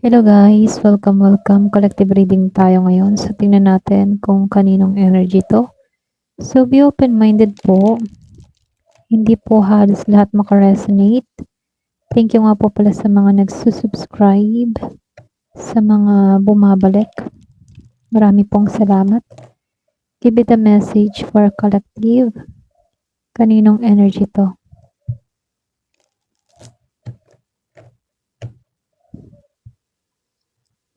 Hello guys, welcome. Collective reading tayo ngayon. So tingnan natin kung kaninong energy to. So be open-minded po. Hindi po halos lahat makaresonate. Thank you nga po pala sa mga nagsusubscribe, sa mga bumabalik. Marami pong salamat. Give it a message for collective. Kaninong energy to?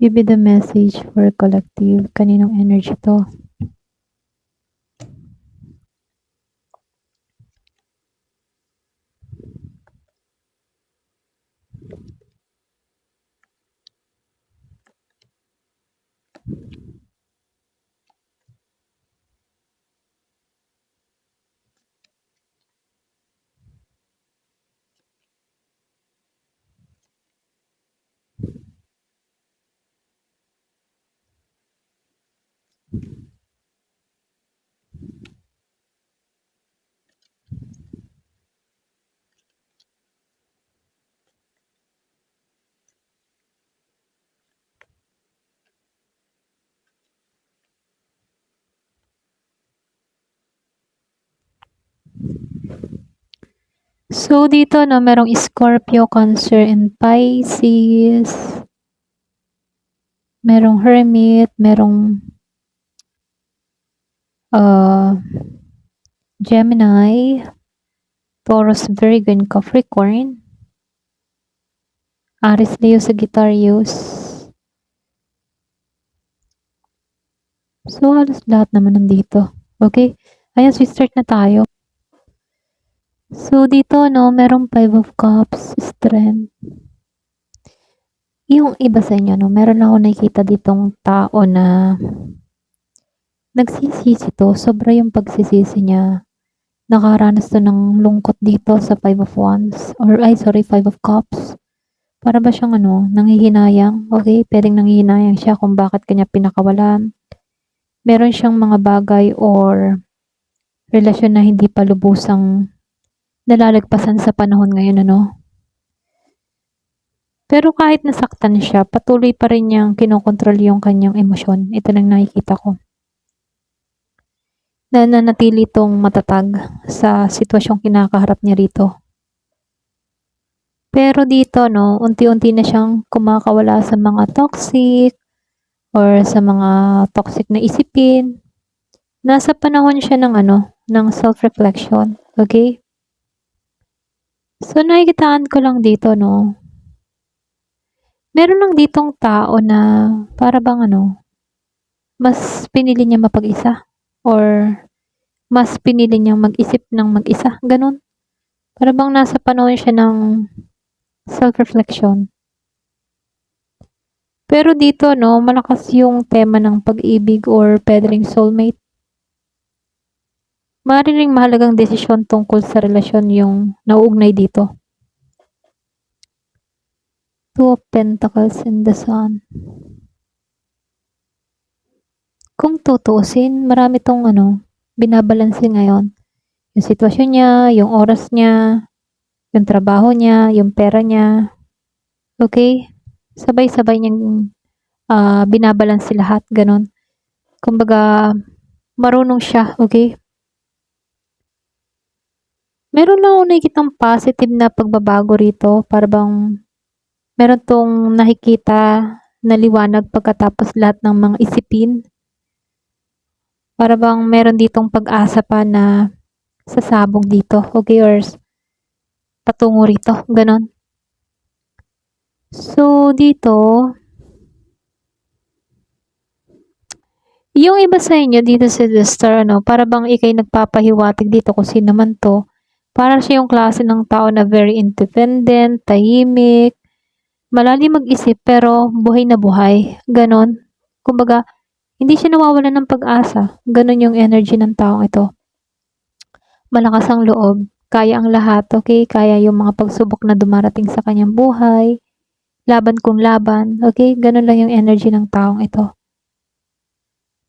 Give it a message for collective. Kaninong energy to? So, dito, no, merong Scorpio, Cancer, and Pisces. Merong Hermit, merong Gemini, Taurus, Virgo, and Capricorn. Aries, Leo, Sagittarius. So, halos lahat naman nandito. Okay? Ayan, so start na tayo. So, dito, no, merong 5 of Cups, Strength. Yung iba sa inyo, no, meron ako nakikita ditong tao na nagsisisi to. Sobra yung pagsisisi niya. Nakaranas to ng lungkot dito sa 5 of Wands. Or, 5 of Cups. Para ba siyang nanghihinayang? Okay, pwedeng nanghihinayang siya kung bakit kanya pinakawalan. Meron siyang mga bagay or relasyon na hindi pa lubusang nalalagpasan sa panahon ngayon, Pero kahit nasaktan siya, patuloy pa rin niyang kinokontrol yung kanyang emosyon. Ito lang nakikita ko. Nananatili itong matatag sa sitwasyong kinakaharap niya rito. Pero dito, unti-unti na siyang kumakawala sa mga toxic or sa mga toxic na isipin. Nasa panahon siya ng ng self-reflection. Okay? So, nakikitaan ko lang dito, meron lang ditong tao na para bang mas pinili niya mapag-isa or mas pinili niyang mag-isip ng mag-isa. Ganun. Para bang nasa panahon siya ng self-reflection. Pero dito, malakas yung tema ng pag-ibig or pwedeng soulmate. Maaaring mahalagang desisyon tungkol sa relasyon yung nauugnay dito. Two of Pentacles and the Sun. Kung tutuusin, marami tong binabalanse ngayon. Yung sitwasyon niya, yung oras niya, yung trabaho niya, yung pera niya. Okay? Sabay-sabay niyang binabalanse lahat, ganun. Kumbaga, marunong siya, okay? Meron lang ako nakikitang positive na pagbabago rito. Para bang meron tong nakikita na liwanag pagkatapos lahat ng mga isipin. Para bang meron ditong pag-asa pa na sasabog dito. Okay, or patungo rito. Ganon. So, dito, yung iba sa inyo dito sa The Star, para bang ikay nagpapahiwatig dito kung sino man to. Para siya yung klase ng tao na very independent, tahimik, malalim mag-isip pero buhay na buhay. Ganon. Kumbaga, hindi siya nawawalan ng pag-asa. Ganon yung energy ng taong ito. Malakas ang loob. Kaya ang lahat, okay? Kaya yung mga pagsubok na dumarating sa kanyang buhay. Laban kung laban, okay? Ganon lang yung energy ng taong ito.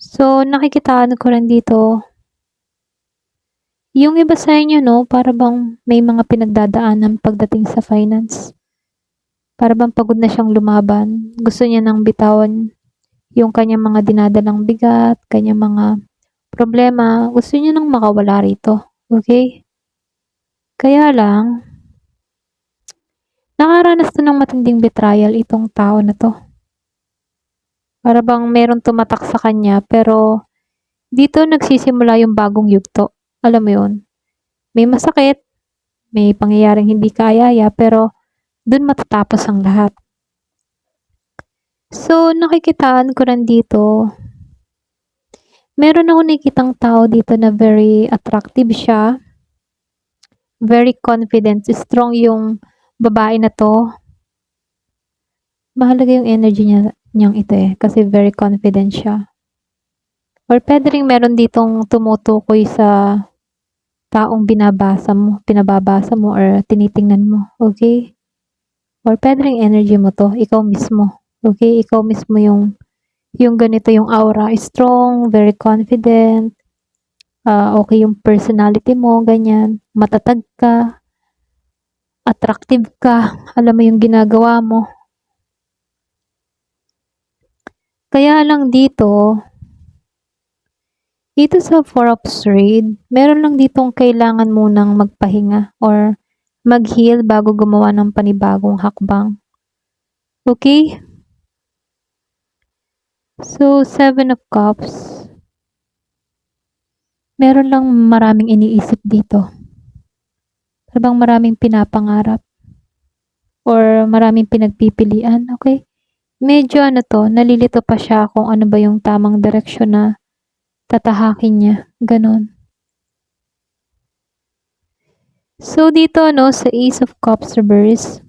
So, nakikitaan ko rin dito, yung iba sa inyo, para bang may mga pinagdadaanan pagdating sa finance. Para bang pagod na siyang lumaban. Gusto niya nang bitawan yung kanyang mga dinadalang bigat, kanyang mga problema. Gusto niya nang makawala rito. Okay? Kaya lang, nakaranas to ng matinding betrayal itong tao na to. Para bang meron tumatak sa kanya, pero dito nagsisimula yung bagong yugto. Alam mo yun? May masakit, may pangyayaring hindi kaaya, pero dun matatapos ang lahat. So, nakikitaan ko rin dito, meron ako nakikitang tao dito na very attractive siya, very confident, strong yung babae na to. Mahalaga yung energy niyang ito kasi very confident siya. Or pwede rin meron ditong tumutukoy sa taong pinababasa mo or tinitingnan mo, okay? Or pwede rin energy mo to, ikaw mismo, okay? Ikaw mismo yung ganito yung aura, strong, very confident, okay yung personality mo, ganyan, matatag ka, attractive ka, alam mo yung ginagawa mo. Kaya lang dito sa Four of Swords, meron lang ditong kailangan munang magpahinga or mag-heal bago gumawa ng panibagong hakbang. Okay? So, Seven of Cups. Meron lang maraming iniisip dito. Parang maraming pinapangarap or maraming pinagpipilian, okay? Medyo nalilito pa siya kung ano ba yung tamang direksyon na tatahakin niya, ganon. So dito sa Ace of Cups reverse,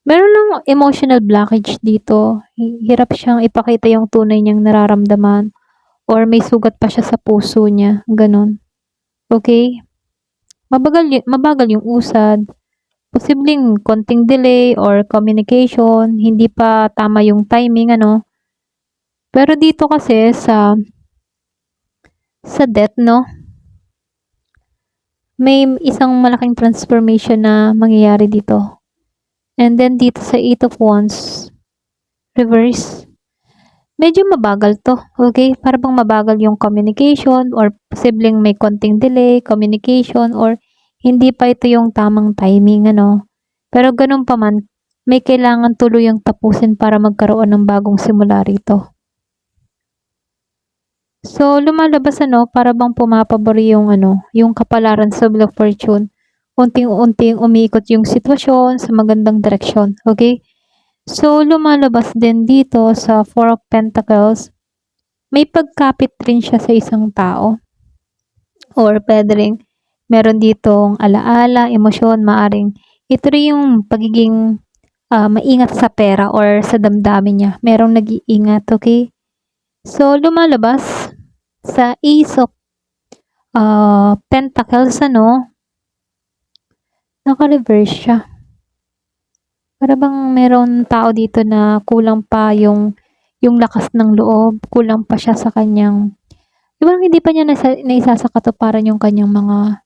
meron lang emotional blockage dito. Hirap siyang ipakita yung tunay niyang nararamdaman or may sugat pa siya sa puso niya, ganon. Okay? Mabagal yung usad. Posibleng konting delay or communication, hindi pa tama yung timing, Pero dito kasi sa death, may isang malaking transformation na mangyayari dito. And then dito sa Eight of Wands, reverse, medyo mabagal to, okay? Para bang mabagal yung communication or posibleng may konting delay, communication, or hindi pa ito yung tamang timing, Pero ganun pa man, may kailangan tuluyang tapusin para magkaroon ng bagong simula rito. So, lumalabas para bang pumapabor yung yung kapalaran sa Wheel of Fortune. Unting-unting umiikot yung sitwasyon sa magandang direksyon, okay? So, lumalabas din dito sa Four of Pentacles, may pagkapit rin siya sa isang tao. Or pwede rin, meron ditong alaala, emosyon, maaring ito rin yung pagiging maingat sa pera or sa damdamin niya. Merong nag-iingat, okay? So, lumalabas sa Ace of Pentacles, naka-reverse siya. Para bang meron tao dito na kulang pa yung lakas ng loob, kulang pa siya sa kanyang, hindi pa niya naisasakatuparan yung kanyang mga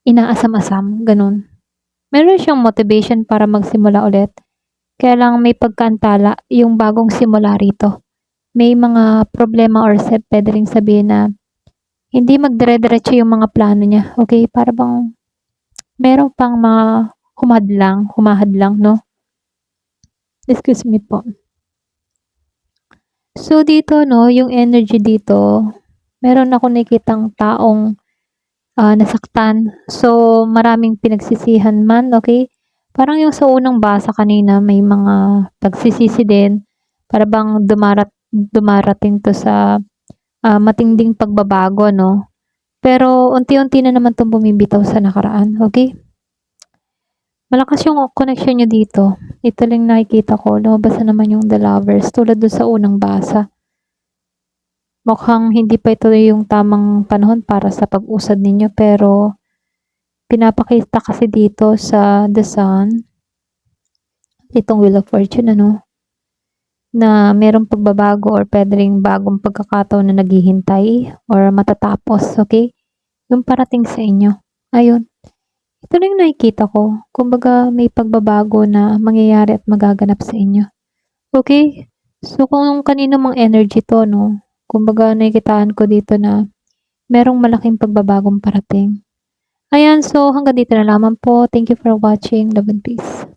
inaasam-asam, ganun. Meron siyang motivation para magsimula ulit. Kaya lang may pagkaantala yung bagong simula rito. May mga problema or pwede rin sabihin na hindi magdire-diretso yung mga plano niya. Okay? Para bang meron pang mga humahadlang, no? Excuse me po. So, dito, yung energy dito, meron ako nakitang taong nasaktan. So, maraming pinagsisihan man, okay? Parang yung sa unang basa kanina, may mga pagsisisi din. Para bang dumarating to sa matinding pagbabago, Pero, unti-unti na naman itong bumibitaw sa nakaraan, okay? Malakas yung connection nyo dito. Ito lang nakikita ko. Lumabas na naman yung The Lovers tulad doon sa unang basa. Mukhang hindi pa ito yung tamang panahon para sa pag-usad ninyo pero pinapakita kasi dito sa The Sun, itong Wheel of Fortune, na merong pagbabago or pwede ring bagong pagkakataon na naghihintay or matatapos, okay? Yung parating sa inyo. Ayun. Ito na yung nakikita ko. Kumbaga may pagbabago na mangyayari at magaganap sa inyo. Okay? So kung kanino mang energy 'to 'no, kumbaga nakikitaan ko dito na merong malaking pagbabagong parating. Ayan, so hanggang dito na lamang po. Thank you for watching. Love and peace.